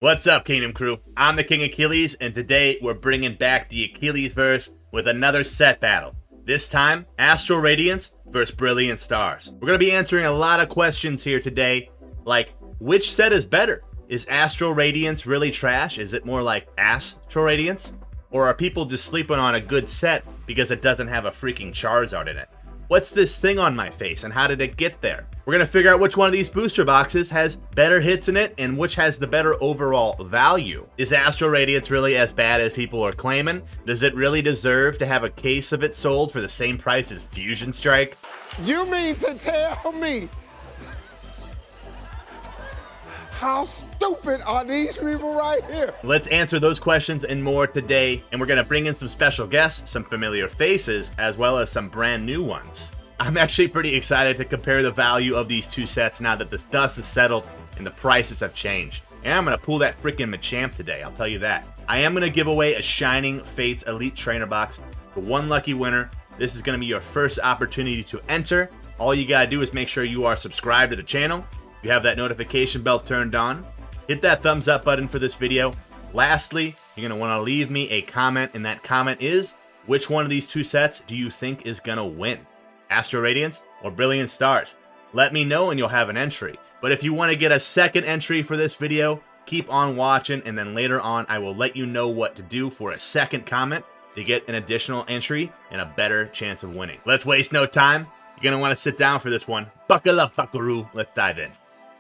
What's up, Kingdom Crew? I'm the King Achilles, and today we're bringing back the Achilles verse with another set battle. This time, Astral Radiance versus Brilliant Stars. We're going to be answering a lot of questions here today, like, which set is better? Is Astral Radiance really trash? Is it more like Astral Radiance? Or are people just sleeping on a good set because it doesn't have a freaking Charizard in it? What's this thing on my face, and how did it get there? We're going to figure out which one of these booster boxes has better hits in it and which has the better overall value. Is Astral Radiance really as bad as people are claiming? Does it really deserve to have a case of it sold for the same price as Fusion Strike? You mean to tell me how stupid are these people right here? Let's answer those questions and more today, and we're going to bring in some special guests, some familiar faces, as well as some brand new ones. I'm actually pretty excited to compare the value of these two sets now that this dust is settled and the prices have changed. And I'm going to pull that freaking Machamp today, I'll tell you that. I am going to give away a Shining Fates Elite Trainer Box for one lucky winner. This is going to be your first opportunity to enter. All you got to do is make sure you are subscribed to the channel. You have that notification bell turned on. Hit that thumbs up button for this video. Lastly, you're going to want to leave me a comment, and that comment is, which one of these two sets do you think is going to win? Astral Radiance or Brilliant Stars? Let me know and you'll have an entry. But if you want to get a second entry for this video, keep on watching, and then later on I will let you know what to do for a second comment to get an additional entry and a better chance of winning. Let's waste no time. You're going to want to sit down for this one. Buckle up, buckaroo. Let's dive in.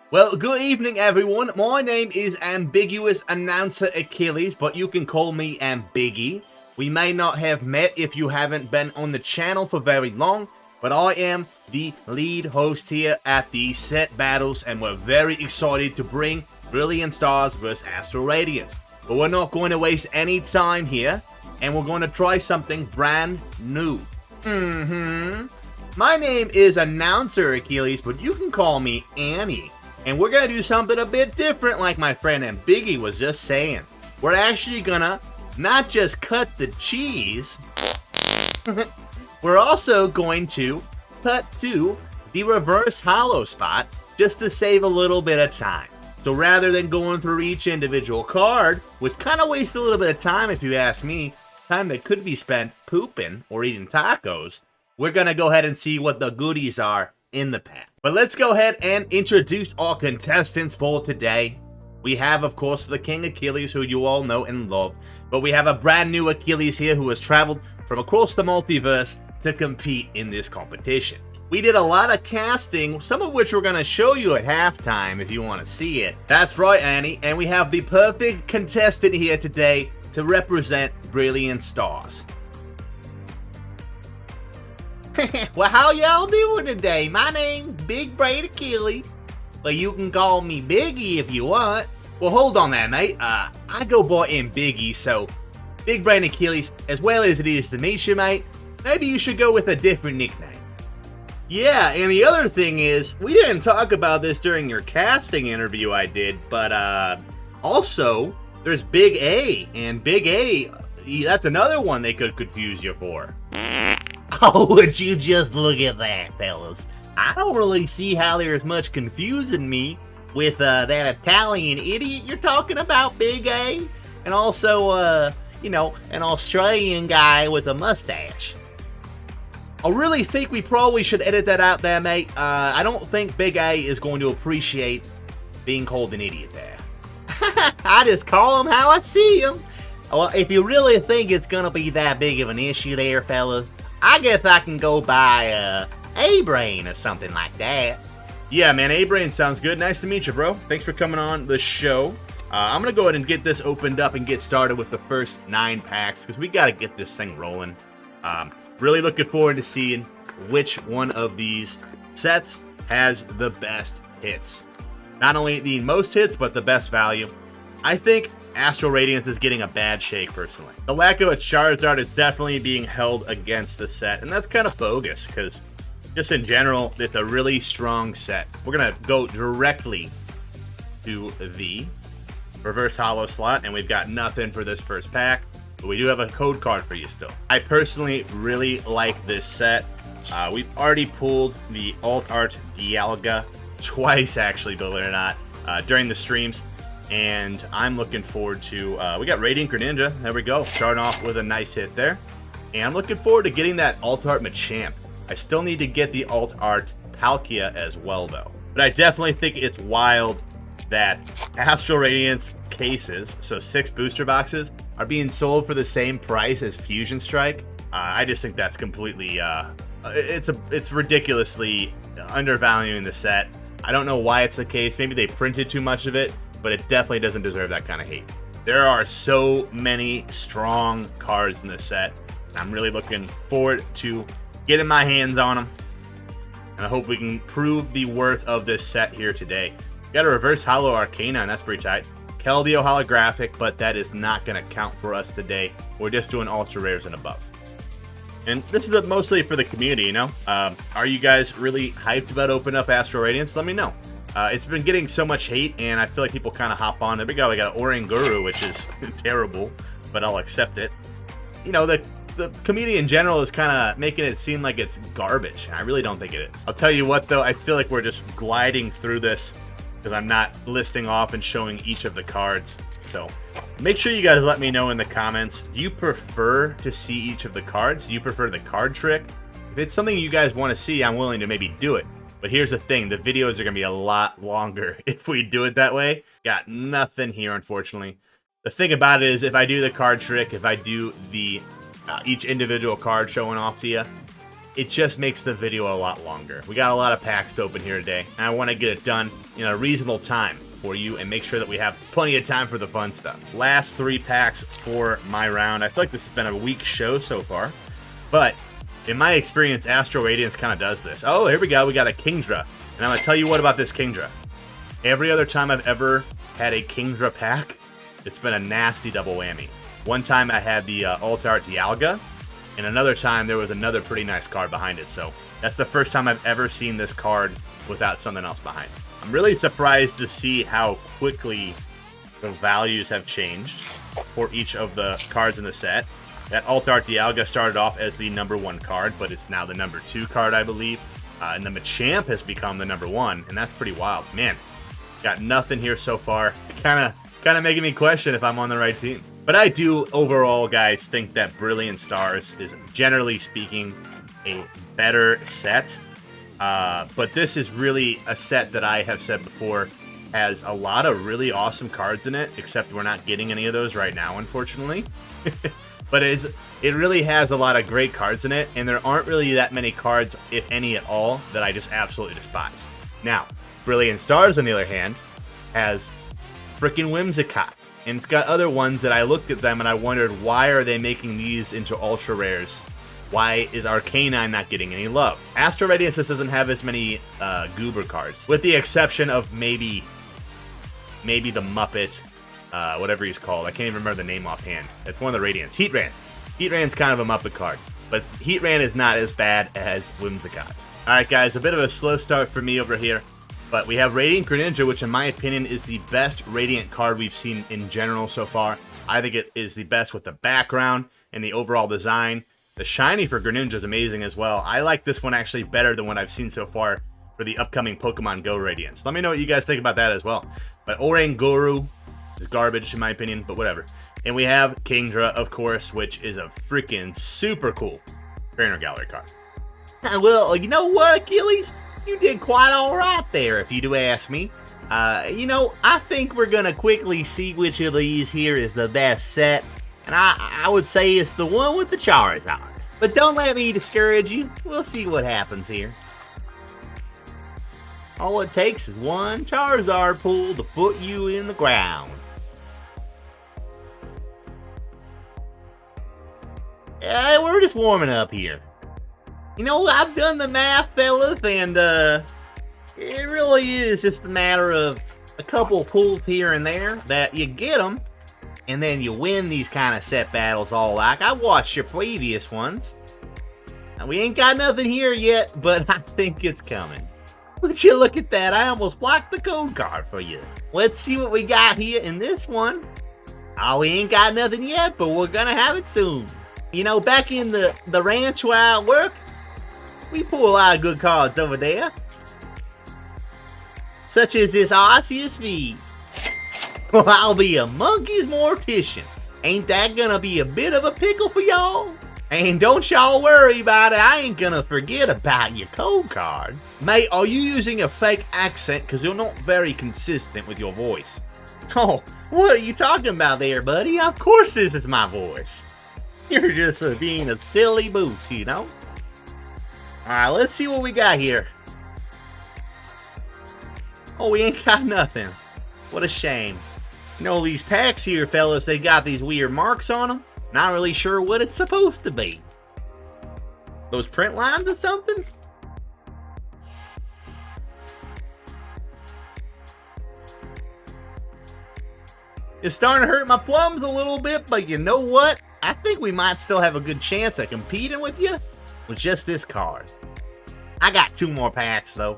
Well, good evening, everyone. My name is Ambiguous Announcer Achilles, but you can call me Ambiggy. We may not have met if you haven't been on the channel for very long, but I am the lead host here at these set battles, and we're very excited to bring Brilliant Stars vs. Astral Radiance. But we're not going to waste any time here, and we're going to try something brand new. My name is Announcer Achilles, but you can call me Annie. And we're going to do something a bit different, like my friend Ambiggy was just saying. We're actually going to not just cut the cheese, we're also going to cut to the reverse hollow spot just to save a little bit of time. So rather than going through each individual card, which kind of wastes a little bit of time if you ask me, time that could be spent pooping or eating tacos, we're going to go ahead and see what the goodies are in the pack. But let's go ahead and introduce our contestants for today. We have, of course, the King Achilles, who you all know and love, but we have a brand new Achilles here who has traveled from across the multiverse to compete in this competition. We did a lot of casting, some of which we're going to show you at halftime if you want to see it. That's right, Annie, and we have the perfect contestant here today to represent Brilliant Stars. Well, how y'all doing today? My name's Big Brain Achilles, but you can call me Biggie if you want. Well, hold on there, mate. I go by in Biggie, so Big Brain Achilles, as well as it is to meet you, mate, maybe you should go with a different nickname. Yeah, and the other thing is, we didn't talk about this during your casting interview I did, but also, there's Big A, and Big A, that's another one they could confuse you for. Oh, would you just look at that, fellas. I don't really see how there's much confusing me with that Italian idiot you're talking about, Big A, and also, you know, an Australian guy with a mustache. I really think we probably should edit that out there, mate. I don't think Big A is going to appreciate being called an idiot there. I just call him how I see him. Well, if you really think it's gonna be that big of an issue there, fellas, I guess I can go by A-Brain or something like that. Yeah, man, A-Brain sounds good. Nice to meet you, bro. Thanks for coming on the show. I'm going to go ahead and get this opened up and get started with the first 9 packs because we got to get this thing rolling. Really looking forward to seeing which one of these sets has the best hits. Not only the most hits, but the best value. I think Astral Radiance is getting a bad shake, personally. The lack of a Charizard is definitely being held against the set, and that's kind of bogus, because just in general, it's a really strong set. We're going to go directly to the reverse hollow slot, and we've got nothing for this first pack, but we do have a code card for you still. I personally really like this set. We've already pulled the Alt Art Dialga twice, actually, believe it or not, during the streams. And I'm looking forward to, we got Radiant Greninja. There we go. Starting off with a nice hit there. And I'm looking forward to getting that Alt Art Machamp. I still need to get the Alt Art Palkia as well, though. But I definitely think it's wild that Astral Radiance cases, so 6 booster boxes, are being sold for the same price as Fusion Strike. I just think that's completely, it's ridiculously undervaluing the set. I don't know why it's the case. Maybe they printed too much of it, but it definitely doesn't deserve that kind of hate. There are so many strong cards in this set. I'm really looking forward to getting my hands on them. And I hope we can prove the worth of this set here today. We got a reverse holo Arcanine, that's pretty tight. Keldeo holographic, but that is not going to count for us today. We're just doing ultra rares and above. And this is mostly for the community, you know? Are you guys really hyped about opening up Astral Radiance? Let me know. It's been getting so much hate, and I feel like people kind of hop on. There we go. We got Oranguru, which is terrible, but I'll accept it. You know, the community in general is kind of making it seem like it's garbage. I really don't think it is. I'll tell you what, though. I feel like we're just gliding through this because I'm not listing off and showing each of the cards. So make sure you guys let me know in the comments. Do you prefer to see each of the cards? Do you prefer the card trick? If it's something you guys want to see, I'm willing to maybe do it. But here's the thing. The videos are going to be a lot longer if we do it that way. Got nothing here, unfortunately. The thing about it is if I do the card trick, if I do the each individual card showing off to you, it just makes the video a lot longer. We got a lot of packs to open here today, and I want to get it done in a reasonable time for you and make sure that we have plenty of time for the fun stuff. Last 3 packs for my round. I feel like this has been a weak show so far, but in my experience, Astral Radiance kind of does this. Oh, here we go. We got a Kingdra, and I'm going to tell you what about this Kingdra. Every other time I've ever had a Kingdra pack, it's been a nasty double whammy. One time I had the Alt Art Dialga, and another time there was another pretty nice card behind it. So that's the first time I've ever seen this card without something else behind it. I'm really surprised to see how quickly the values have changed for each of the cards in the set. That Alt Art Dialga started off as the #1 card, but it's now the #2 card, I believe. And the Machamp has become the #1, and that's pretty wild. Man, got nothing here so far. Kind of making me question if I'm on the right team. But I do, overall, guys, think that Brilliant Stars is, generally speaking, a better set. But this is really a set that I have said before has a lot of really awesome cards in it, except we're not getting any of those right now, unfortunately. But it really has a lot of great cards in it, and there aren't really that many cards, if any at all, that I just absolutely despise. Now, Brilliant Stars, on the other hand, has freaking Whimsicott. And it's got other ones that I looked at them and I wondered, why are they making these into ultra rares? Why is Arcanine not getting any love? Astral Radiance doesn't have as many Goober cards, with the exception of maybe the Muppet, whatever he's called. I can't even remember the name offhand. It's one of the Radiants. Heatran's. Heatran's kind of a Muppet card, but Heatran is not as bad as Whimsicott. Alright guys, a bit of a slow start for me over here. But we have Radiant Greninja, which in my opinion is the best Radiant card we've seen in general so far. I think it is the best with the background and the overall design. The shiny for Greninja is amazing as well. I like this one actually better than what I've seen so far for the upcoming Pokemon Go Radiance. Let me know what you guys think about that as well. But Oranguru is garbage in my opinion, but whatever. And we have Kingdra, of course, which is a freaking super cool Trainer Gallery card. Well, you know what, Achilles? You did quite alright there, if you do ask me. You know, I think we're going to quickly see which of these here is the best set. And I would say it's the one with the Charizard. But don't let me discourage you. We'll see what happens here. All it takes is one Charizard pull to put you in the ground. We're just warming up here. You know, I've done the math, fellas, and it really is just a matter of a couple pulls here and there that you get them, and then you win these kind of set battles all like. I watched your previous ones. Now, we ain't got nothing here yet, but I think it's coming. Would you look at that? I almost blocked the code card for you. Let's see what we got here in this one. Oh, we ain't got nothing yet, but we're gonna have it soon. You know, back in the ranch where I work, we pull a lot of good cards over there. Such as this Arceus V. Well, I'll be a monkey's mortician. Ain't that gonna be a bit of a pickle for y'all? And don't y'all worry about it, I ain't gonna forget about your code card. Mate, are you using a fake accent? Because you're not very consistent with your voice. Oh, what are you talking about there, buddy? Of course this is my voice. You're just being a silly boots, you know? Alright, let's see what we got here. Oh, we ain't got nothing. What a shame. You know, these packs here, fellas, they got these weird marks on them. Not really sure what it's supposed to be. Those print lines or something? It's starting to hurt my plums a little bit, but you know what? I think we might still have a good chance of competing with you with just this card. I got 2 more packs, though.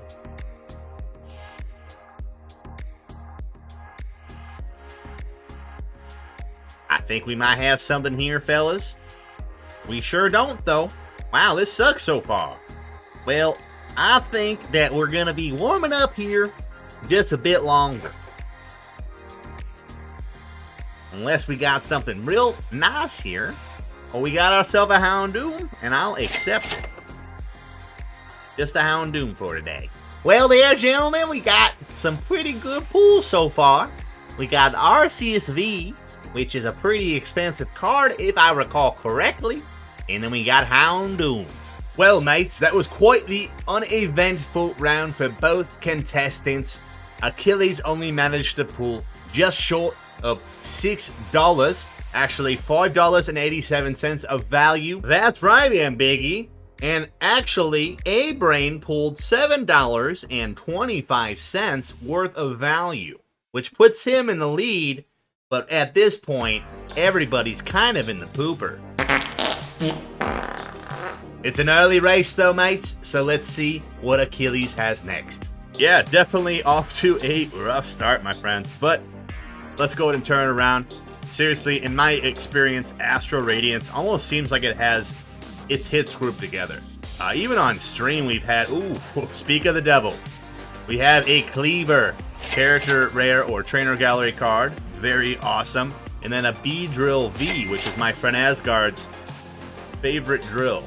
I think we might have something here, fellas. We sure don't, though. Wow, this sucks so far. Well, I think that we're going to be warming up here just a bit longer. Unless we got something real nice here. Or we got ourselves a Houndoom, and I'll accept it. Just a Houndoom for today. Well there, gentlemen, we got some pretty good pulls so far. We got Arceus V, which is a pretty expensive card, if I recall correctly. And then we got Houndoom. Well, mates, that was quite the uneventful round for both contestants. Achilles only managed to pull just short of $6. Actually, $5.87 of value. That's right, Biggie. And actually, A-Brain pulled $7.25 worth of value, which puts him in the lead. But at this point, everybody's kind of in the pooper. It's an early race though, mates, so let's see what Achilles has next. Yeah, definitely off to a rough start, my friends, but let's go ahead and turn it around. Seriously, in my experience, Astral Radiance almost seems like it has its hits grouped together. Even on stream, we've had, ooh, speak of the devil. We have a Cleaver, character rare or trainer gallery card. Very awesome. And then a B-Drill V, which is my friend Asgard's favorite drill.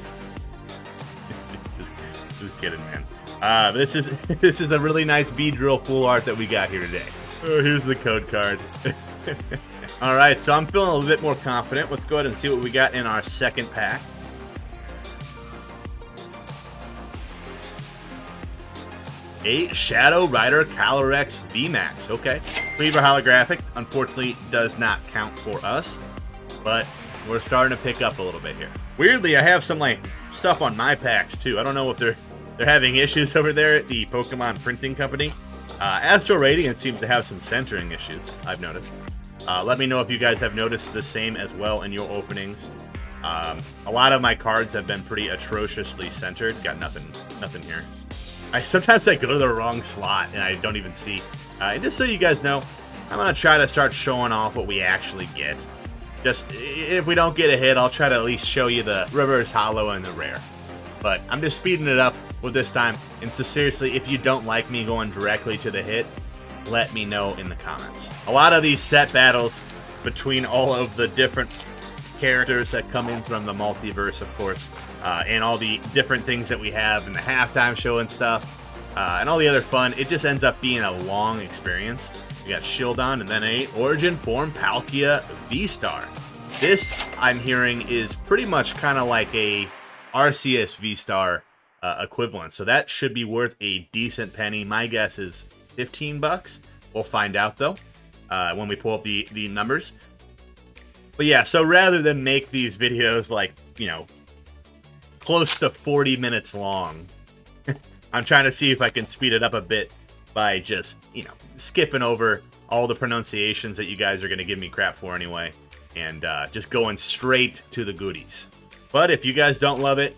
just kidding, man. This is a really nice B-Drill full art that we got here today. Oh, here's the code card. Alright, so I'm feeling a little bit more confident. Let's go ahead and see what we got in our second pack. A Shadow Rider Calyrex VMAX. Okay. Cleaver holographic, unfortunately, does not count for us, but we're starting to pick up a little bit here. Weirdly, I have some like stuff on my packs too. I don't know if they're having issues over there at the Pokemon printing company. Astral Radiance seems to have some centering issues, I've noticed. Let me know if you guys have noticed the same as well in your openings. A lot of my cards have been pretty atrociously centered. Got nothing here. Sometimes I go to the wrong slot and I don't even see. And just so you guys know, I'm going to try to start showing off what we actually get. Just, if we don't get a hit, I'll try to at least show you the reverse holo and the rare. But I'm just speeding it up with this time. And so seriously, if you don't like me going directly to the hit, let me know in the comments. A lot of these set battles between all of the different characters that come in from the multiverse, of course, and all the different things that we have in the halftime show and stuff, and all the other fun, it just ends up being a long experience. We got Shieldon and then a Origin Form Palkia V-Star. This, I'm hearing, is pretty much kind of like a Arceus V-Star equivalent, so that should be worth a decent penny. My guess is 15 bucks. We'll find out though when we pull up the numbers. But yeah, so rather than make these videos like, you know, close to 40 minutes long, I'm trying to see if I can speed it up a bit by just, you know, skipping over all the pronunciations that you guys are going to give me crap for anyway, and just going straight to the goodies. But if you guys don't love it,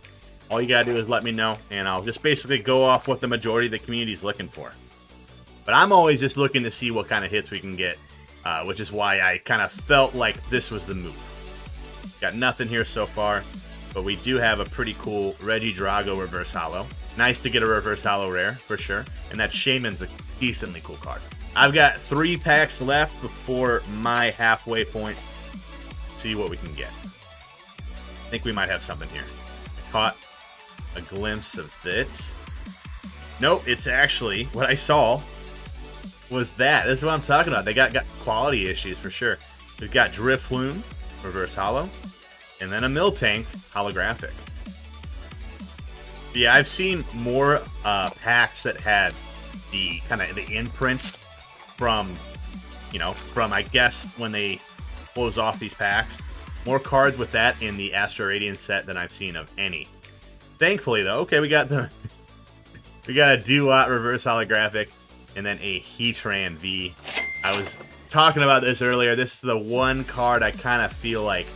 all you got to do is let me know, and I'll just basically go off what the majority of the community is looking for. But I'm always just looking to see what kind of hits we can get. Which is why I kind of felt like this was the move. Got nothing here so far, but we do have a pretty cool Regidrago reverse holo. Nice to get a reverse holo rare, for sure. And that Shaman's a decently cool card. I've got 3 packs left before my halfway point. See what we can get. I think we might have something here. I caught a glimpse of it. Nope, it's actually what I saw was that. This is what I'm talking about. They got quality issues for sure. We've got Drifloon, reverse holo, and then a Miltank holographic. Yeah, I've seen more packs that had the kind of the imprint from, you know, from I guess when they close off these packs. More cards with that in the Astral Radiance set than I've seen of any. Thankfully, though, okay, we got a Duat reverse holographic, and then a Heatran V. I was talking about this earlier. This is the one card I kind of feel like,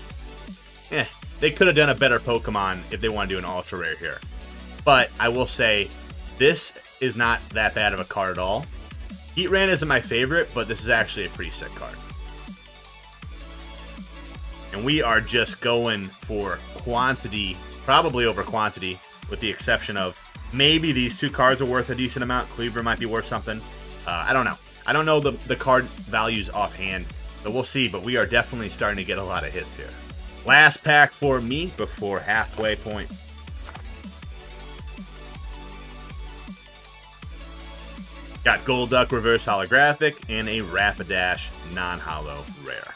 they could have done a better Pokemon if they want to do an ultra rare here. But I will say, this is not that bad of a card at all. Heatran isn't my favorite, but this is actually a pretty sick card. And we are just going for quantity, probably over quantity, with the exception of maybe these 2 cards are worth a decent amount. Cleaver might be worth something. I don't know. I don't know the card values offhand, but we'll see. But we are definitely starting to get a lot of hits here. Last pack for me before halfway point. Got Golduck reverse holographic and a Rapidash non-holo rare.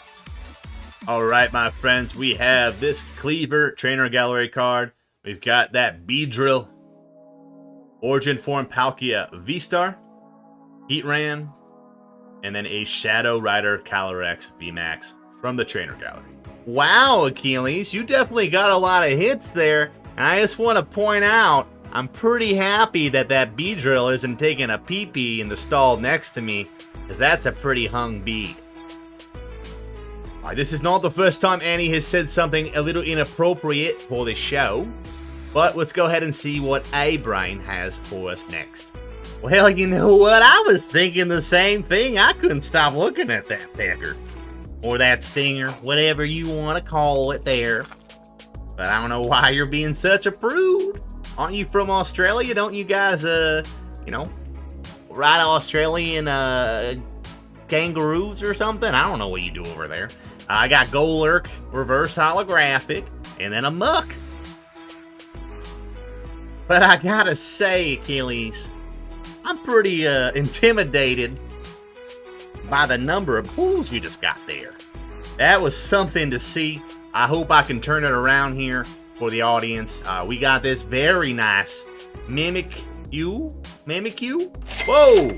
Alright, my friends, we have this Cleaver Trainer Gallery card. We've got that Beedrill, Origin Form Palkia V-Star, Heatran, and then a Shadow Rider Calyrex VMAX from the Trainer Gallery. Wow, Achilles, you definitely got a lot of hits there. And I just want to point out, I'm pretty happy that Beedrill isn't taking a pee-pee in the stall next to me, because that's a pretty hung bead. This is not the first time Annie has said something a little inappropriate for the show, but let's go ahead and see what A-Brain has for us next. Well, you know what? I was thinking the same thing. I couldn't stop looking at that pecker. Or that stinger, whatever you want to call it there. But I don't know why you're being such a prude. Aren't you from Australia? Don't you guys, you know, ride Australian, kangaroos or something? I don't know what you do over there. I got Golurk, reverse holographic, and then a Muck. But I gotta say, Achilles, I'm pretty intimidated by the number of pulls you just got there. That was something to see. I hope I can turn it around here for the audience. We got this very nice Mimikyu. Whoa!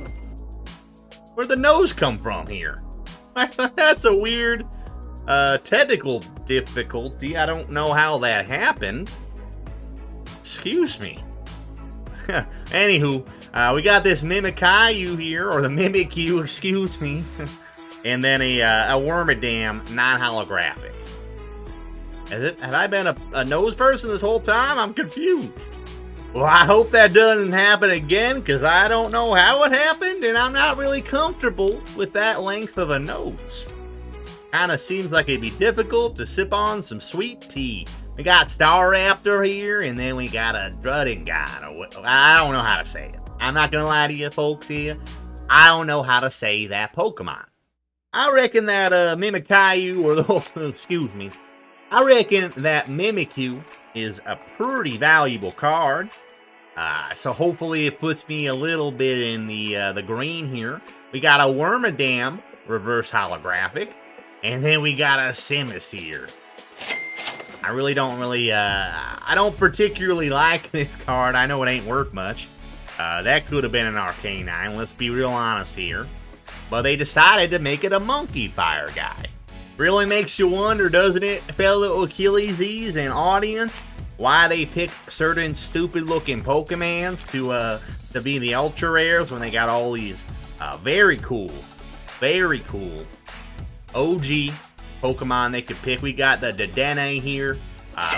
Where'd the nose come from here? That's a weird technical difficulty. I don't know how that happened. Excuse me. Anywho, we got this Mimikyu here, or the Mimikyu, excuse me. And then a Wormadam non-holographic. Have I been a nose person this whole time? I'm confused. Well, I hope that doesn't happen again, because I don't know how it happened, and I'm not really comfortable with that length of a nose. Kinda seems like it'd be difficult to sip on some sweet tea. We got Staraptor here, and then we got a Drudingon. I don't know how to say it. I'm not gonna lie to you folks here. I don't know how to say that Pokemon. I reckon that Mimikyu, or the excuse me, I reckon that Mimikyu is a pretty valuable card. So hopefully it puts me a little bit in the green here. We got a Wormadam reverse holographic, and then we got a Simis here. I really don't I don't particularly like this card. I know it ain't worth much. That could have been an Arcanine, let's be real honest here. But they decided to make it a Monkey Fire guy. Really makes you wonder, doesn't it, fellow Achilleses and audience, why they pick certain stupid-looking Pokemons to be the Ultra Rares when they got all these very cool OG Pokemon they could pick. We got the Dedenne here.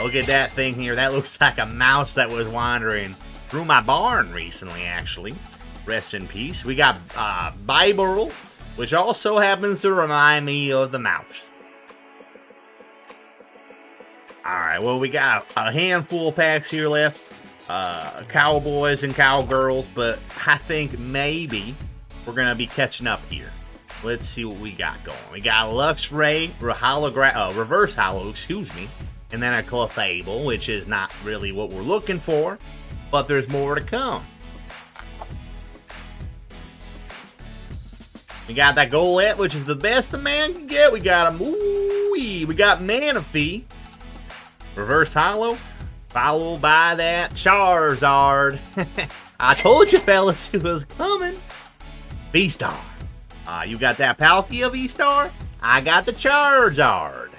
Look at that thing here. That looks like a mouse that was wandering through my barn recently, actually. Rest in peace. We got Bibarel, which also happens to remind me of the mouse. Alright, well, we got a handful of packs here left. Cowboys and cowgirls, but I think maybe we're gonna be catching up here. Let's see what we got going. We got Lux Ray, Reverse Hollow, excuse me, and then a Clefable, which is not really what we're looking for, but there's more to come. We got that Golett, which is the best a man can get. We got a Mooey. We got Manaphy, Reverse Hollow, followed by that Charizard. I told you, fellas, it was coming. V-Star. You got that Palkia V-Star? I got the Charizard.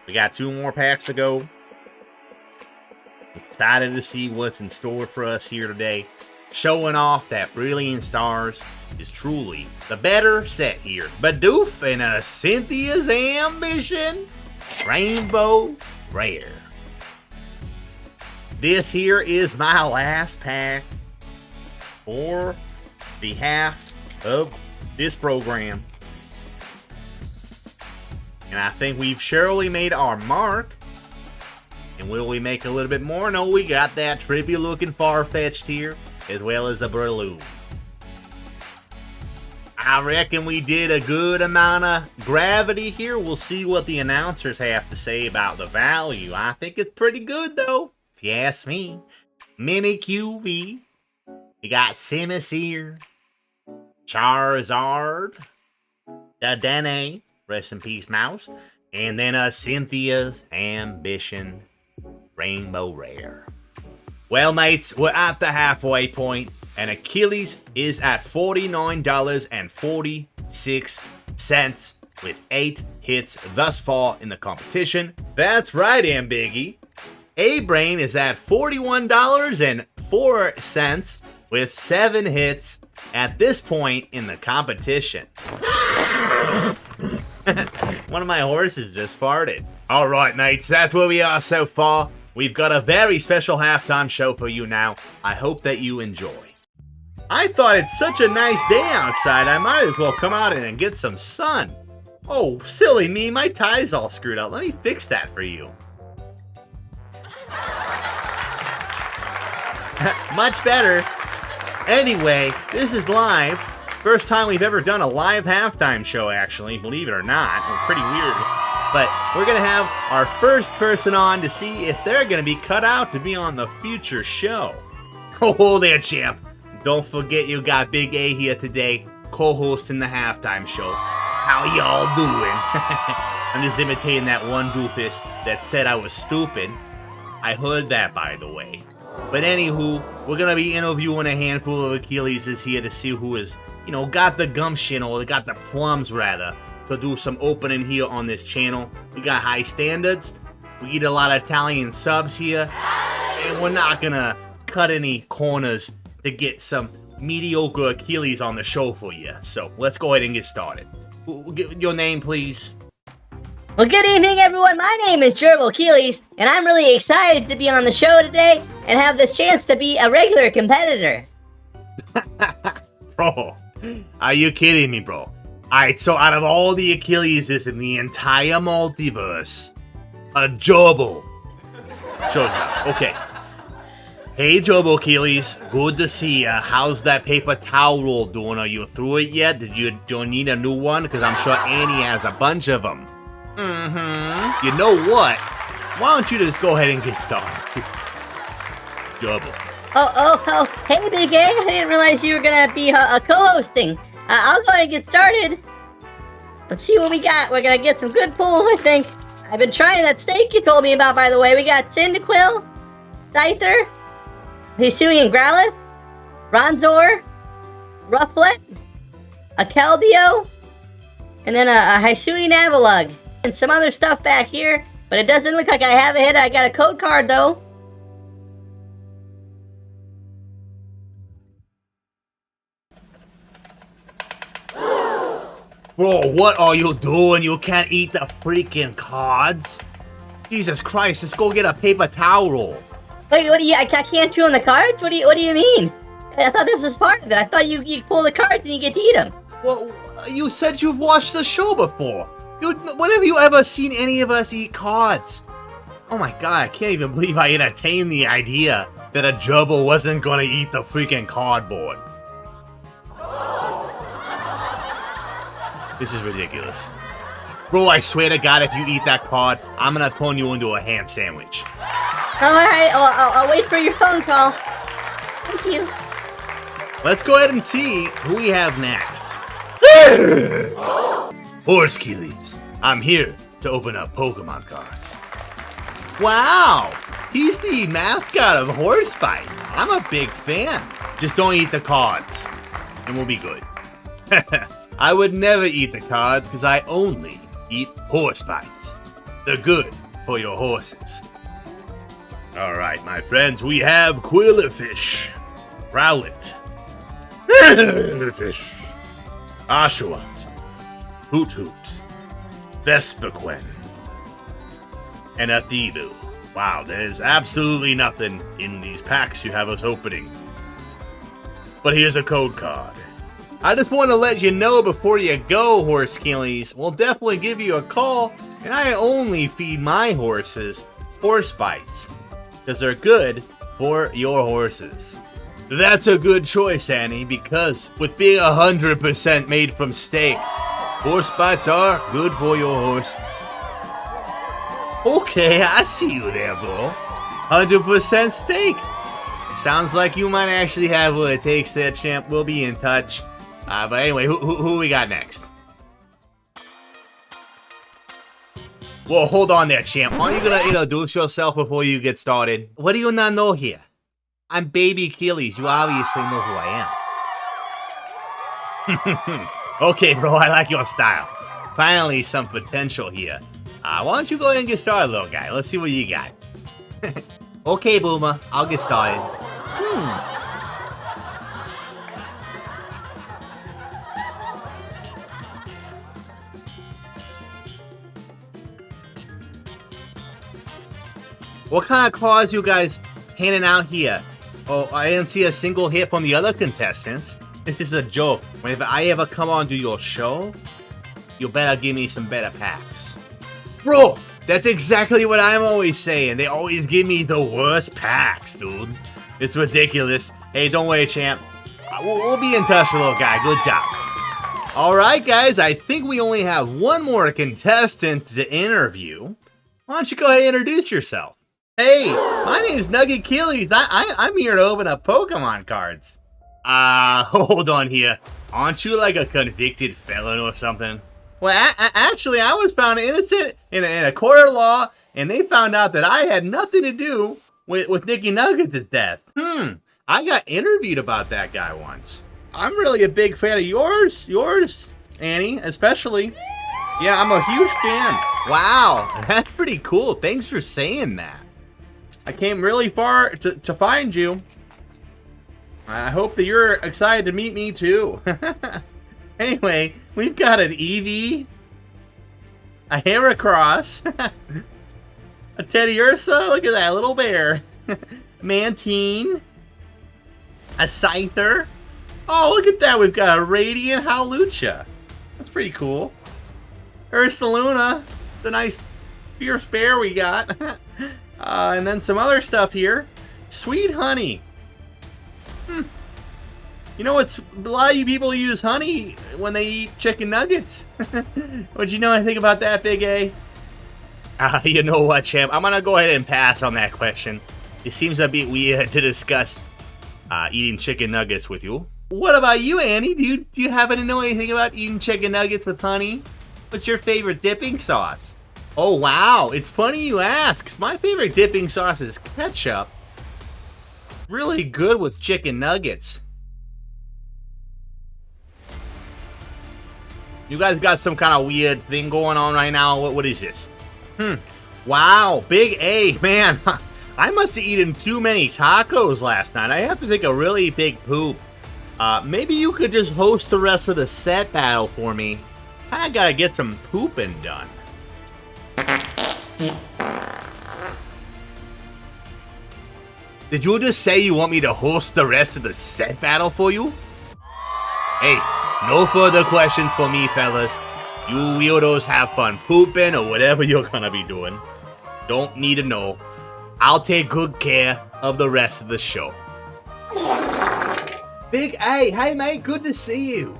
We got 2 more packs to go. Excited to see what's in store for us here today. Showing off that Brilliant Stars is truly the better set here. Bidoof and Cynthia's Ambition. Rainbow Rare. This here is my last pack for the half of this program. And I think we've surely made our mark. And will we make a little bit more? No, we got that trippy looking Farfetch'd here, as well as a Breloom. I reckon we did a good amount of gravity here. We'll see what the announcers have to say about the value. I think it's pretty good, though, if you ask me. Mimikyu V. You got Simisear, Charizard, Dedenne, rest in peace, mouse, and then Cynthia's Ambition Rainbow Rare. Well, mates, we're at the halfway point, and Achilles is at $49.46 with 8 hits thus far in the competition. That's right, Ambiggy. A-Brain is at $41.04 with 7 hits at this point in the competition. One of my horses just farted. All right, mates, that's where we are so far. We've got a very special halftime show for you now. I hope that you enjoy. I thought it's such a nice day outside, I might as well come out and get some sun. Oh, silly me, my tie's all screwed up. Let me fix that for you. Much better. Anyway, this is live. First time we've ever done a live halftime show, actually, believe it or not. We're pretty weird. But we're going to have our first person on to see if they're going to be cut out to be on the future show. Oh, there, champ. Don't forget you got Big A here today, co-hosting the halftime show. How y'all doing? I'm just imitating that one doofus that said I was stupid. I heard that, by the way. But anywho, we're going to be interviewing a handful of Achilleses here to see who is, you know, got the gumption, or got the plums, rather, to do some opening here on this channel. We got high standards. We get a lot of Italian subs here. And we're not going to cut any corners to get some mediocre Achilles on the show for you. So let's go ahead and get started. Your name, please. Well, good evening, everyone. My name is Gerbil Achilles, and I'm really excited to be on the show today and have this chance to be a regular competitor. Bro, are you kidding me, bro? Alright, so out of all the Achilleses in the entire multiverse, a Jobo shows up. Okay. Hey, Jobo Achilles, good to see ya. How's that paper towel roll doing? Are you through it yet? Do you need a new one? Because I'm sure Annie has a bunch of them. Mm-hmm. You know what? Why don't you just go ahead and get started? Jobo. Oh, hey, Big A. I didn't realize you were going to be co-hosting. I'll go ahead and get started. Let's see what we got. We're going to get some good pulls, I think. I've been trying that steak you told me about, by the way. We got Cyndaquil, Scyther, Hisuian Growlithe, Bronzor, Rufflet, a Keldeo, and then a Hisuian Avalugg. And some other stuff back here, but it doesn't look like I have a hit. I got a code card, though. Bro, what are you doing? You can't eat the freaking cards? Jesus Christ, let's go get a paper towel roll. Wait, what do you? I can't chew on the cards? What do you mean? I thought this was part of it. I thought you pull the cards and you get to eat them. Well, you said you've watched the show before. Dude, when have you ever seen any of us eat cards? Oh my god, I can't even believe I entertained the idea that a Jubbo wasn't gonna eat the freaking cardboard. This is ridiculous. Bro, I swear to God, if you eat that card, I'm gonna turn you into a ham sandwich. Alright, I'll wait for your phone call. Thank you. Let's go ahead and see who we have next. Horse Keelies, I'm here to open up Pokemon cards. Wow, he's the mascot of Horse Fights. I'm a big fan. Just don't eat the cards, and we'll be good. I would never eat the cards because I only eat Horse Bites. They're good for your horses. Alright, my friends, we have Quillifish, Rowlet, Fish, Oshawott, Hoot Hoot, Vespiquen, and a Thievul. Wow, there's absolutely nothing in these packs you have us opening. But here's a code card. I just want to let you know before you go, Horse Keelies, we'll definitely give you a call, and I only feed my horses Horse Bites, because they're good for your horses. That's a good choice, Annie, because with being 100% made from steak, Horse Bites are good for your horses. Okay, I see you there, bro. 100% steak. Sounds like you might actually have what it takes there, champ. We'll be in touch. But anyway, who we got next? Well, hold on there, champ. Aren't you gonna introduce yourself before you get started? What do you not know here? I'm Baby Keelies. You obviously know who I am. Okay, bro, I like your style. Finally, some potential here. Why don't you go ahead and get started, little guy? Let's see what you got. Okay, Boomer, I'll get started. What kind of cards you guys handing out here? Oh, I didn't see a single hit from the other contestants. This is a joke. Whenever I ever come on to your show, you better give me some better packs. Bro, that's exactly what I'm always saying. They always give me the worst packs, dude. It's ridiculous. Hey, don't worry, champ. We'll be in touch, little guy. Good job. Alright, guys. I think we only have one more contestant to interview. Why don't you go ahead and introduce yourself? Hey, my name's Nugget Keelies. I'm here to open up Pokemon cards. Hold on here. Aren't you like a convicted felon or something? Well, actually, I was found innocent in a court of law, and they found out that I had nothing to do with Nicky Nuggets' death. I got interviewed about that guy once. I'm really a big fan of yours, Annie, especially. Yeah, I'm a huge fan. Wow, that's pretty cool. Thanks for saying that. I came really far to find you. I hope that you're excited to meet me too. Anyway, we've got an Eevee, a Heracross, a Teddiursa, look at that little bear, Mantine, a Scyther. Oh, look at that, we've got a Radiant Hawlucha. That's pretty cool. Ursaluna, it's a nice fierce bear we got. And then some other stuff here. Sweet honey. You know, a lot of you people use honey when they eat chicken nuggets. Would you know anything about that, Big A? You know what, champ? I'm gonna go ahead and pass on that question. It seems a bit weird to discuss eating chicken nuggets with you. What about you, Annie? Do you happen to know anything about eating chicken nuggets with honey? What's your favorite dipping sauce? Oh, wow. It's funny you ask, 'cause my favorite dipping sauce is ketchup. Really good with chicken nuggets. You guys got some kind of weird thing going on right now. What is this? Wow, Big A, man. I must have eaten too many tacos last night. I have to take a really big poop. Maybe you could just host the rest of the set battle for me. I gotta get some pooping done. Did you just say you want me to host the rest of the set battle for you? Hey, no further questions for me, fellas. You weirdos have fun pooping or whatever you're gonna be doing. Don't need to know. I'll take good care of the rest of the show. Big A, hey mate, good to see you.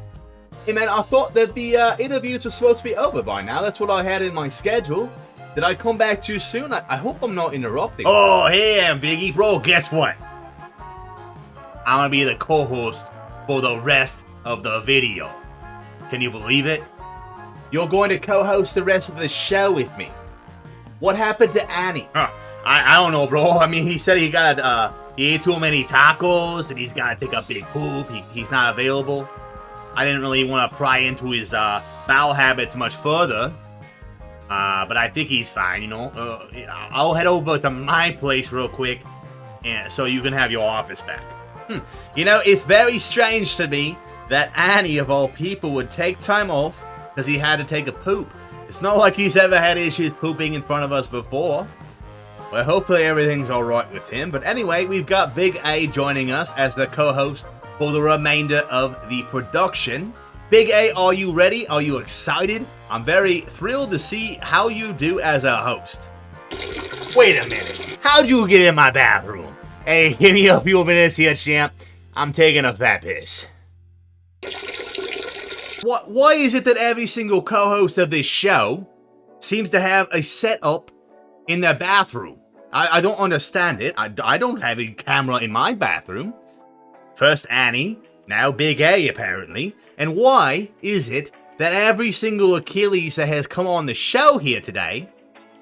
Hey man, I thought that the interviews were supposed to be over by now. That's what I had in my schedule. Did I come back too soon? I hope I'm not interrupting. Oh, hey, Biggie. Bro, guess what? I'm gonna be the co-host for the rest of the video. Can you believe it? You're going to co-host the rest of the show with me. What happened to Annie? I don't know, bro. I mean, he said he ate too many tacos and he's gotta take a big poop. He's not available. I didn't really want to pry into his bowel habits much further. But I think he's fine, you know. I'll head over to my place real quick and so you can have your office back. You know, it's very strange to me that Annie, of all people, would take time off because he had to take a poop. It's not like he's ever had issues pooping in front of us before. Well, hopefully everything's alright with him. But anyway, we've got Big A joining us as the co-host for the remainder of the production. Big A, are you ready? Are you excited? I'm very thrilled to see how you do as a host. Wait a minute. How'd you get in my bathroom? Hey, give me a few minutes here, champ. I'm taking a fat piss. Why is it that every single co-host of this show seems to have a setup in their bathroom? I don't understand it. I don't have a camera in my bathroom. First Annie, now Big A apparently. And why is it that every single Achilles that has come on the show here today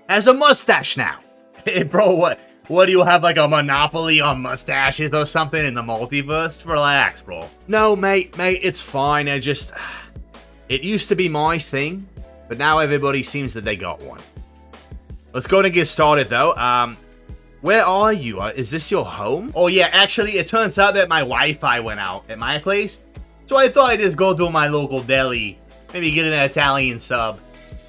has a mustache now? Hey bro, what do you have, like a monopoly on mustaches or something in the multiverse? Relax, bro. No, mate, it's fine. It used to be my thing, but now everybody seems that they got one. Let's go and get started, though. Where are you? Is this your home? Oh, yeah, actually, it turns out that my Wi-Fi went out at my place, so I thought I'd just go to my local deli, maybe get an Italian sub,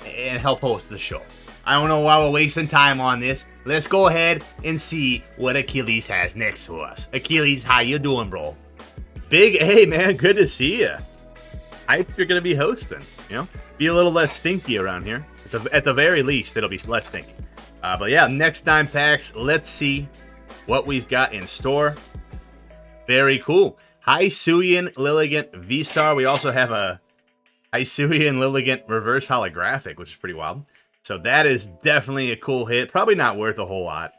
and help host the show. I don't know why we're wasting time on this. Let's go ahead and see what Achilles has next to us. Achilles, how you doing, bro? Big A, man, good to see you. I hope you're going to be hosting, you know? Be a little less stinky around here. At the very least, it'll be less stinky. But yeah, next 9 packs, let's see what we've got in store. Very cool. Hisuian Lilligant V-Star. We also have a Hisuian Lilligant Reverse Holographic, which is pretty wild. So that is definitely a cool hit. Probably not worth a whole lot.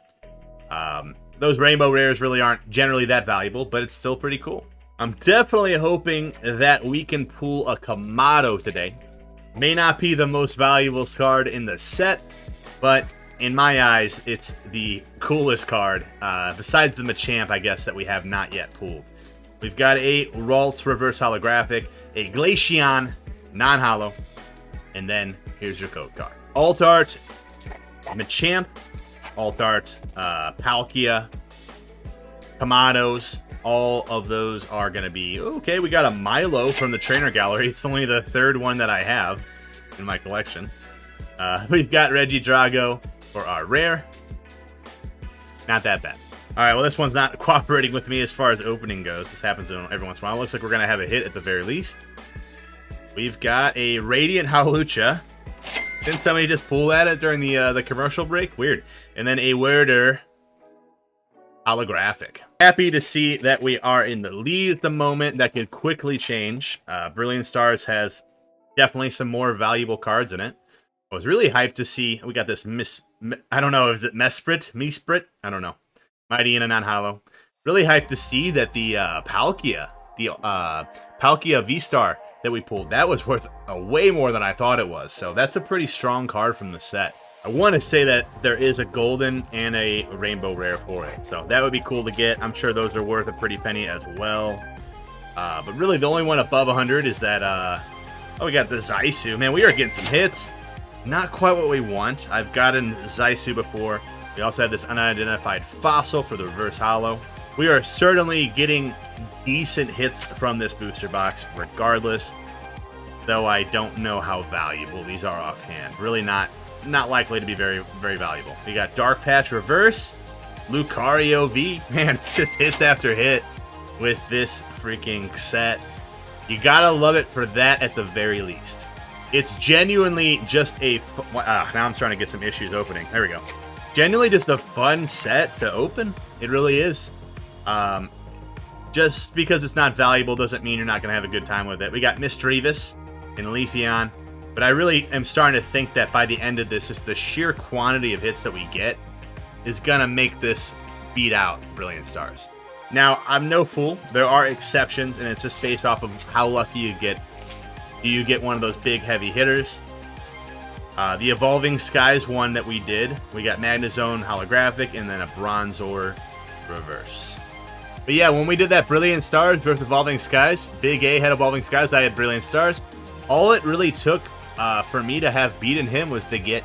Those rainbow rares really aren't generally that valuable, but it's still pretty cool. I'm definitely hoping that we can pull a Kamado today. May not be the most valuable card in the set, but in my eyes, it's the coolest card, besides the Machamp, I guess, that we have not yet pulled. We've got a Ralts Reverse Holographic, a Glaceon non-holo, and then here's your code card. Alt Art, Machamp, Alt Art, Palkia, Kamados. All of those are going to be... Okay, we got a Milo from the Trainer Gallery. It's only the 3rd one that I have in my collection. We've got Regidrago for our rare. Not that bad. Alright, well this one's not cooperating with me as far as opening goes. This happens every once in a while. Looks like we're going to have a hit at the very least. We've got a Radiant Hawlucha. Didn't somebody just pull at it during the commercial break? Weird. And then a Werder Holographic. Happy to see that we are in the lead at the moment. That could quickly change. Brilliant Stars has definitely some more valuable cards in it. I was really hyped to see. We got this I don't know, is it Mesprit? I don't know. Mighty in a non-holo. Really hyped to see that the Palkia, Palkia V-Star that we pulled, that was worth way more than I thought it was. So that's a pretty strong card from the set. I want to say that there is a golden and a rainbow rare for it. So that would be cool to get. I'm sure those are worth a pretty penny as well. But really the only one above 100 is that, oh, we got the Zaisu. Man, we are getting some hits. Not quite what we want. I've gotten Zaisu before. We also have this unidentified fossil for the reverse holo. We are certainly getting decent hits from this booster box regardless. Though I don't know how valuable these are offhand. Really not likely to be very, very valuable. We got Dark Patch Reverse, Lucario V. Man, it's just hits after hit with this freaking set. You gotta love it for that at the very least. It's genuinely just a... now I'm trying to get some issues opening. There we go. Genuinely just a fun set to open. It really is. just because it's not valuable doesn't mean you're not going to have a good time with it. We got Misdreavus and Leafeon, but I really am starting to think that by the end of this, just the sheer quantity of hits that we get is going to make this beat out Brilliant Stars. Now, I'm no fool. There are exceptions, and it's just based off of how lucky you get. Do you get one of those big, heavy hitters? The Evolving Skies one that we did, we got Magnezone Holographic, and then a Bronzor Reverse. But yeah, when we did that Brilliant Stars versus Evolving Skies, Big A had Evolving Skies, I had Brilliant Stars. All it really took for me to have beaten him was to get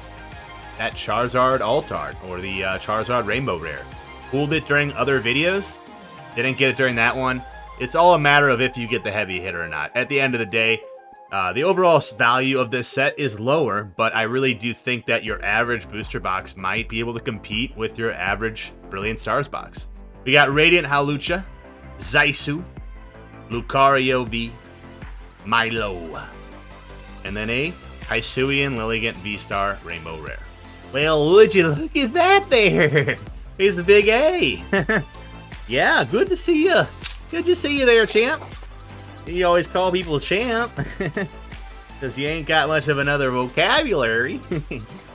that Charizard Altart, or the Charizard Rainbow Rare. Pulled it during other videos, didn't get it during that one. It's all a matter of if you get the heavy hitter or not. At the end of the day, the overall value of this set is lower, but I really do think that your average booster box might be able to compete with your average Brilliant Stars box. We got Radiant Hawlucha, Zaisu, Lucario V, Milo, and then a Hisuian Lilligant V-Star Rainbow Rare. Well, would you look at that there? He's a big A. Yeah, good to see you. Good to see you there, champ. You always call people champ. Because you ain't got much of another vocabulary.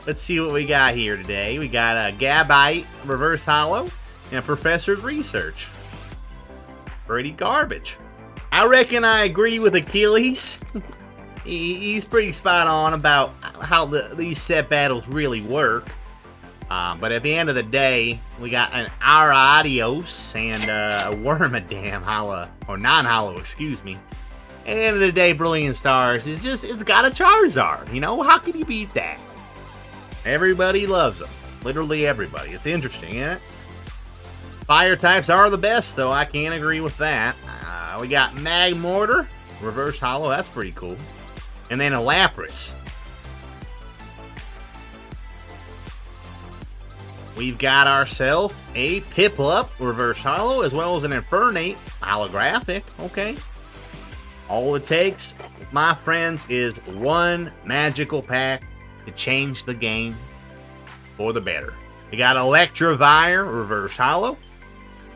Let's see what we got here today. We got a Gabite Reverse Holo and a Professor's Research. Pretty garbage. I reckon I agree with Achilles. He's pretty spot on about how these set battles really work. But at the end of the day, we got an Arceus and a Wormadam Holo, or non-Holo, excuse me. At the end of the day, Brilliant Stars is just, it's got a Charizard. You know, how can you beat that? Everybody loves them. Literally everybody. It's interesting, isn't it? Fire types are the best, though. I can't agree with that. We got Magmortar, Reverse Holo. That's pretty cool. And then a Lapras. We've got ourselves a Piplup Reverse Holo, as well as an Infernape Holographic. Okay. All it takes, my friends, is one magical pack to change the game for the better. We got Electivire Reverse Holo,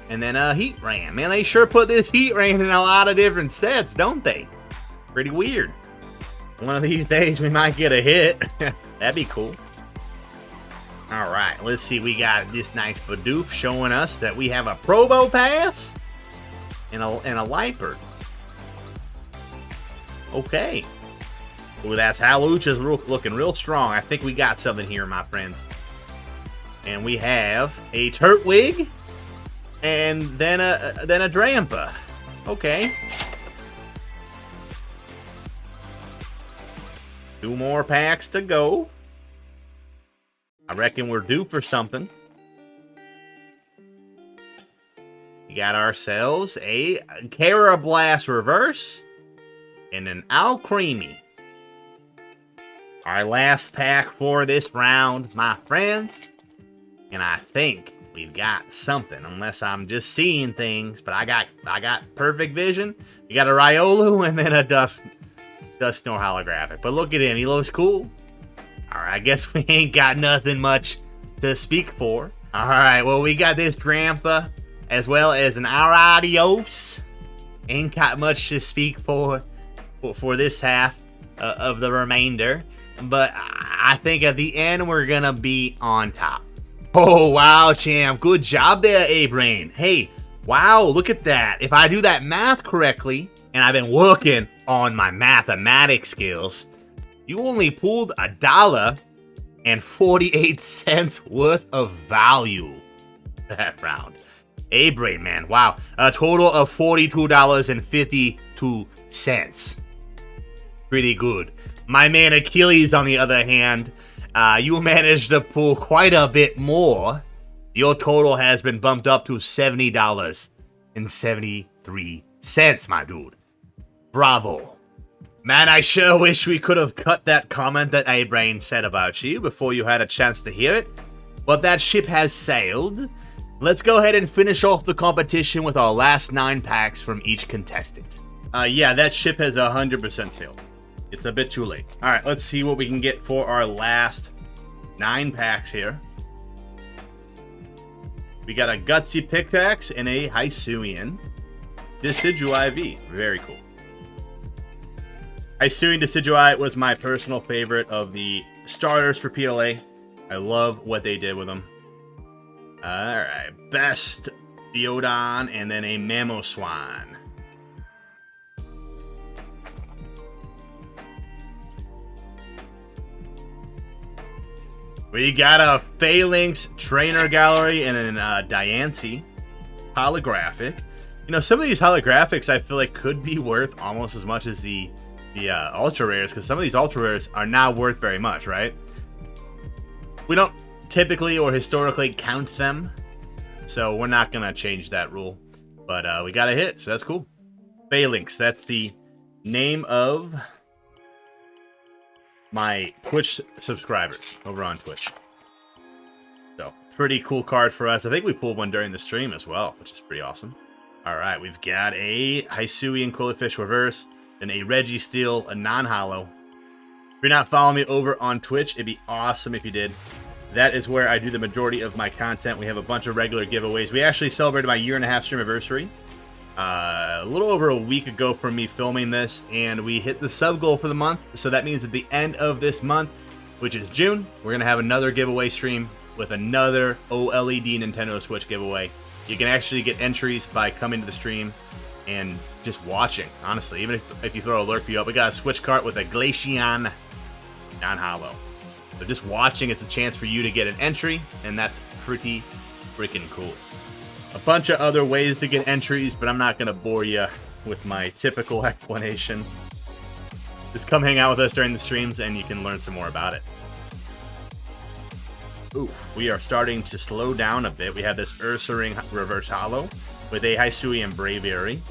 and then a Heatran. Man, they sure put this Heatran in a lot of different sets, don't they? Pretty weird. One of these days we might get a hit. That'd be cool. Alright, let's see. We got this nice Bidoof showing us that we have a Probo Pass and a Liepard. Okay. Ooh, that's Hawlucha's looking real strong. I think we got something here, my friends. And we have a Turtwig and then a Drampa. Okay. 2 more packs to go. I reckon we're due for something. We got ourselves a Carablast Reverse and an Alcremie. Our last pack for this round, my friends. And I think we've got something, unless I'm just seeing things. But I got perfect vision. We got a Riolu and then a Dusknoir Holographic. But look at him, he looks cool. Alright, I guess we ain't got nothing much to speak for. Alright, well, we got this Drampa, as well as an Arceus. Ain't got much to speak for this half of the remainder. But I think at the end, we're gonna be on top. Oh, wow, champ. Good job there, A-Brain. Hey, wow, look at that. If I do that math correctly, and I've been working on my mathematics skills, you only pulled $1.48 worth of value that round. A-Brain, man, wow. A total of $42.52. Pretty good. My man Achilles, on the other hand, you managed to pull quite a bit more. Your total has been bumped up to $70.73, my dude. Bravo. Man, I sure wish we could have cut that comment that A-Brain said about you before you had a chance to hear it. But that ship has sailed. Let's go ahead and finish off the competition with our last 9 packs from each contestant. Yeah, that ship has 100% sailed. It's a bit too late. Alright, let's see what we can get for our last 9 packs here. We got a Gutsy Pickaxe and a Hisuian. Decidueye V. Very cool. Hisuian Decidueye was my personal favorite of the starters for PLA. I love what they did with them. Alright, best Theodon, and then a Mamoswine. We got a Phalanx Trainer Gallery and then Diancie holographic. You know, some of these holographics I feel like could be worth almost as much as the ultra rares, because some of these ultra rares are not worth very much, right? We don't typically or historically count them, so we're not gonna change that rule. But we got a hit, so that's cool. Phalanx, that's the name of my Twitch subscribers over on Twitch. So, pretty cool card for us. I think we pulled one during the stream as well, which is pretty awesome. Alright, we've got a Hisuian Quillifish Reverse, and a Registeel, a non-holo. If you're not following me over on Twitch, it'd be awesome if you did. That is where I do the majority of my content. We have a bunch of regular giveaways. We actually celebrated my 1.5-year streamiversary a little over a week ago from me filming this, and we hit the sub goal for the month. So that means at the end of this month, which is June, we're going to have another giveaway stream with another OLED Nintendo Switch giveaway. You can actually get entries by coming to the stream and just watching, honestly. Even if you throw a lurk view up, we got a Switch cart with a Glaceon non-holo. So just watching is a chance for you to get an entry, and that's pretty freaking cool. A bunch of other ways to get entries, but I'm not going to bore you with my typical explanation. Just come hang out with us during the streams, and you can learn some more about it. Oof, we are starting to slow down a bit. We have this Ursaring Reverse Holo with a Hisuian Braviary.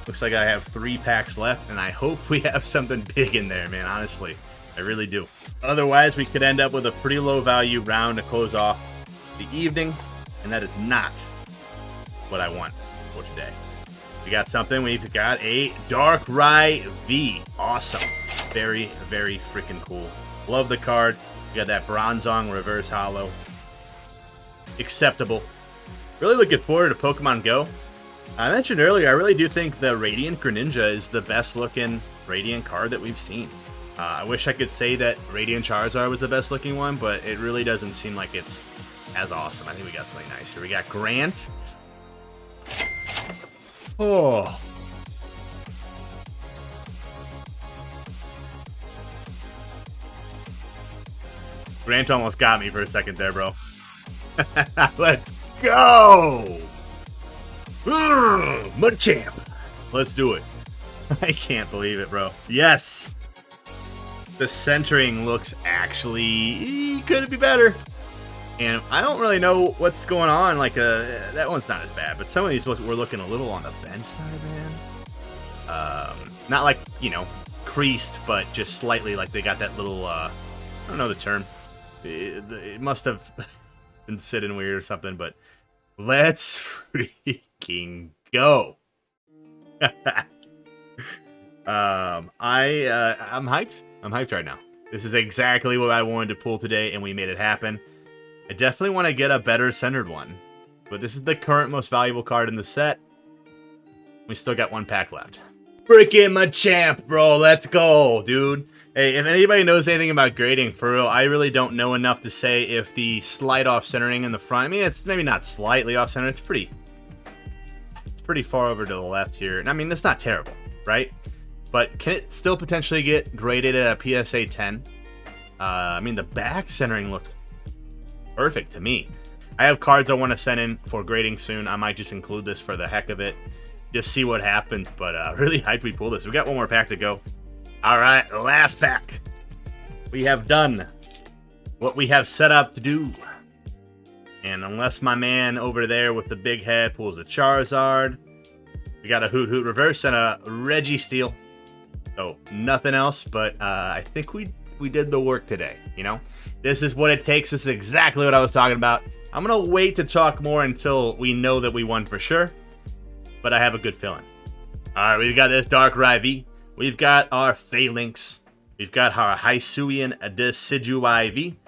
Looks like I have 3 packs left, and I hope we have something big in there, man, honestly. I really do. Otherwise, we could end up with a pretty low value round to close off the evening, and that is not what I want for today. We got something. We've got a Darkrai V. Awesome. Very, very freaking cool. Love the card. We got that Bronzong Reverse Holo. Acceptable. Really looking forward to Pokemon Go. I mentioned earlier, I really do think the Radiant Greninja is the best looking Radiant card that we've seen. I wish I could say that Radiant Charizard was the best looking one, but it really doesn't seem like it's as awesome. I think we got something nice here. We got Grant. Oh. Grant almost got me for a second there, bro. Let's go! Machamp! Let's do it. I can't believe it, bro. Yes! The centering looks actually... could be better. And I don't really know what's going on. Like, that one's not as bad. But some of these were looking a little on the bent side, man. Not like, you know, creased, but just slightly like they got that little... I don't know the term. It must have been sitting weird or something, but let's freaking go. I'm hyped. I'm hyped right now. This is exactly what I wanted to pull today, and we made it happen. I definitely want to get a better centered one, but this is the current most valuable card in the set. We still got 1 pack left. Freaking Machamp, bro. Let's go, dude. Hey, if anybody knows anything about grading, for real, I really don't know enough to say if the slight off centering in the front, I mean, it's maybe not slightly off center, it's pretty far over to the left here. And I mean, it's not terrible, right? But can it still potentially get graded at a PSA 10? I mean, the back centering looked perfect to me. I have cards I want to send in for grading soon. I might just include this for the heck of it. Just see what happens, but really hyped we pull this. We got 1 more pack to go. All right, last pack. We have done what we have set up to do. And unless my man over there with the big head pulls a Charizard, we got a Hoot Hoot Reverse and a Registeel. So nothing else, but I think we did the work today, you know? This is what it takes. This is exactly what I was talking about. I'm going to wait to talk more until we know that we won for sure, but I have a good feeling. All right, we've got this Darkrai V. We've got our Phalanx. We've got our Hisuian Decidueye V.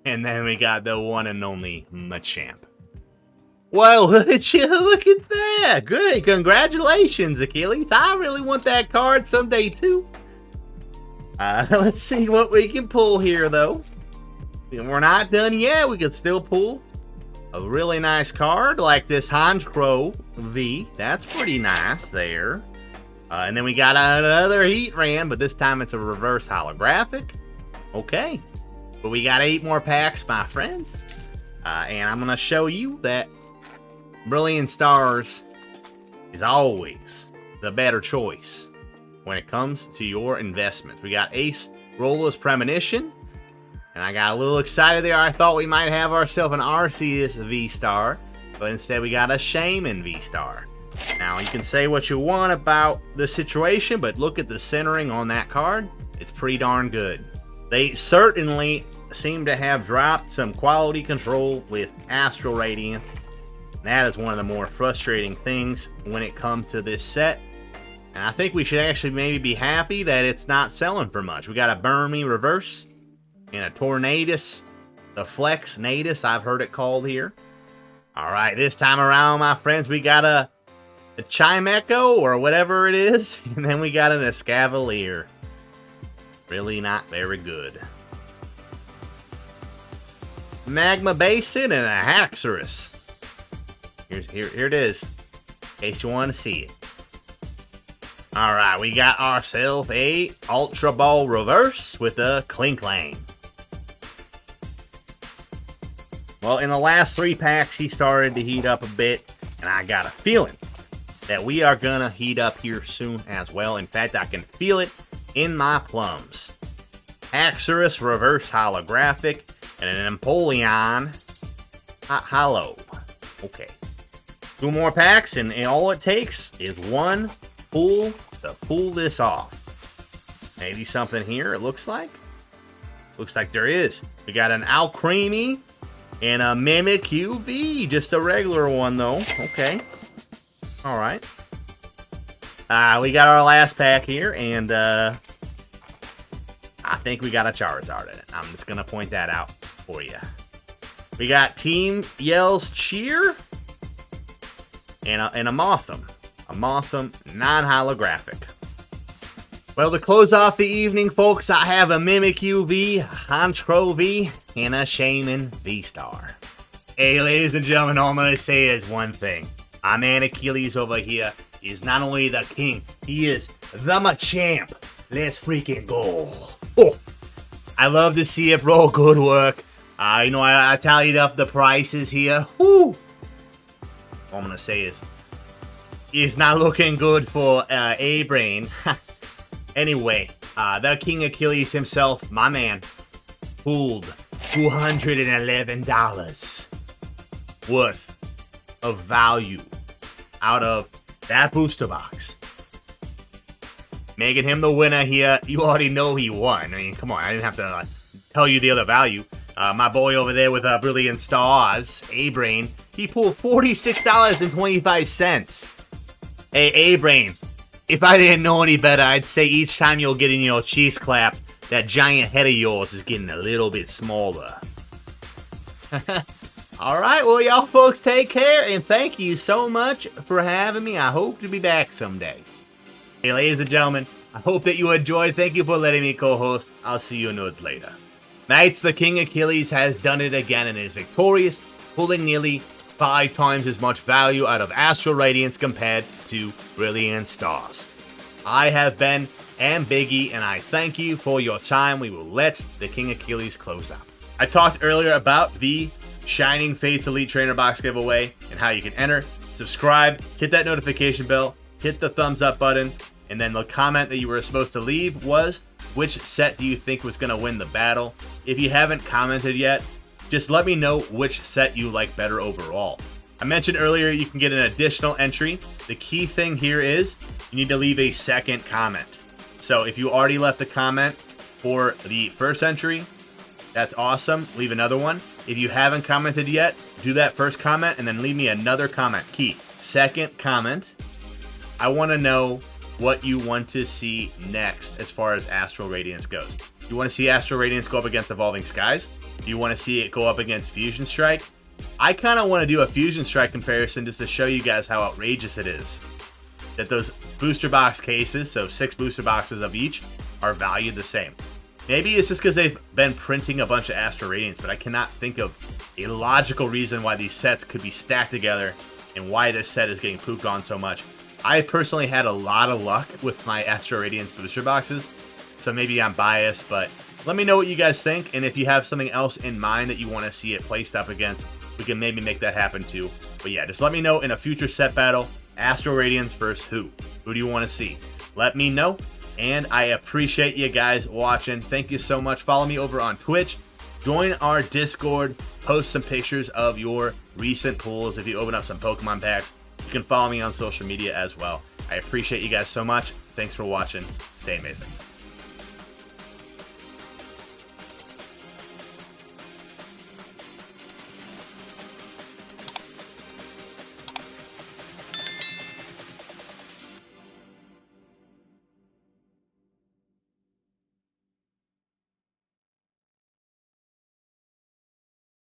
And then we got the one and only Machamp. Well, would you look at that? Good, congratulations, Achilles. I really want that card someday too. Let's see what we can pull here, though. We're not done yet. We can still pull a really nice card like this Honchkrow V. That's pretty nice there. And then we got another Heatran, but this time it's a reverse holographic. Okay. But we got 8 more packs, my friends. And I'm going to show you that Brilliant Stars is always the better choice when it comes to your investments. We got Ace Roller's Premonition. And I got a little excited there. I thought we might have ourselves an Arceus V-Star. But instead we got a Shaman V-Star. Now, you can say what you want about the situation, but look at the centering on that card. It's pretty darn good. They certainly seem to have dropped some quality control with Astral Radiance. That is one of the more frustrating things when it comes to this set. And I think we should actually maybe be happy that it's not selling for much. We got a Burn Me Reverse and a Tornadus. The Flex Natus, I've heard it called here. All right, this time around, my friends, we got a Chimecho or whatever it is. And then we got an Escavalier. Really not very good. Magma Basin and a Haxorus. Here it is, in case you want to see it. All right, we got ourselves a Ultra Ball Reverse with a Klinklang. Well, in the last 3 packs, he started to heat up a bit, and I got a feeling that we are going to heat up here soon as well. In fact, I can feel it in my plums. Haxorus Reverse Holographic and an Empoleon Hollow. Okay. 2 more packs, and all it takes is 1 pull to pull this off. Maybe something here, it looks like. Looks like there is. We got an Alcremie and a Mimikyu V. Just a regular one, though. Okay. All right. We got our last pack here, and I think we got a Charizard in it. I'm just going to point that out for you. We got Team Yell's Cheer and a Mothim. A Mothim non-holographic. Well, to close off the evening, folks, I have a Mimikyu V, a Honchkrow V, and a Shaman V-Star. Hey, ladies and gentlemen, all I'm going to say is one thing. My man Achilles over here is not only the king, he is the Machamp. Let's freaking go. Oh, I love to see it, bro. Good work. I tallied up the prices here. Whew. All I'm going to say is, it's not looking good for A-Brain. Anyway, the King Achilles himself, my man, pulled $211 worth of value out of that booster box. Making him the winner here. You already know he won. I mean, come on, I didn't have to tell you the other value. My boy over there with Brilliant Stars, A-Brain, he pulled $46.25. Hey, A-Brain, if I didn't know any better, I'd say each time you're getting your cheese clapped, that giant head of yours is getting a little bit smaller. Alright, well, y'all folks take care, and thank you so much for having me. I hope to be back someday. Hey, ladies and gentlemen, I hope that you enjoyed. Thank you for letting me co-host. I'll see you nerds later. Knights, the King Achilles has done it again and is victorious, pulling nearly 5 times as much value out of Astral Radiance compared to Brilliant Stars. I have been Biggie, and I thank you for your time. We will let the King Achilles close out. I talked earlier about the Shining Fates Elite Trainer Box giveaway and how you can enter. Subscribe, hit that notification bell, hit the thumbs up button, and then the comment that you were supposed to leave was, which set do you think was going to win the battle? If you haven't commented yet, just let me know which set you like better overall. I mentioned earlier you can get an additional entry. The key thing here is you need to leave a second comment. So if you already left a comment for the first entry, that's awesome. Leave another one. If you haven't commented yet, do that first comment and then leave me another comment. Key. Second comment. I want to know what you want to see next as far as Astral Radiance goes. You want to see Astral Radiance go up against Evolving Skies? Do you want to see it go up against Fusion Strike? I kind of want to do a Fusion Strike comparison just to show you guys how outrageous it is. That those booster box cases, so 6 booster boxes of each, are valued the same. Maybe it's just because they've been printing a bunch of Astral Radiance, but I cannot think of a logical reason why these sets could be stacked together and why this set is getting pooped on so much. I personally had a lot of luck with my Astral Radiance booster boxes, so maybe I'm biased, but let me know what you guys think, and if you have something else in mind that you want to see it placed up against, we can maybe make that happen too. But yeah, just let me know in a future set battle, Astral Radiance versus who? Who do you want to see? Let me know, and I appreciate you guys watching. Thank you so much. Follow me over on Twitch. Join our Discord. Post some pictures of your recent pulls if you open up some Pokemon packs. You can follow me on social media as well. I appreciate you guys so much. Thanks for watching. Stay amazing.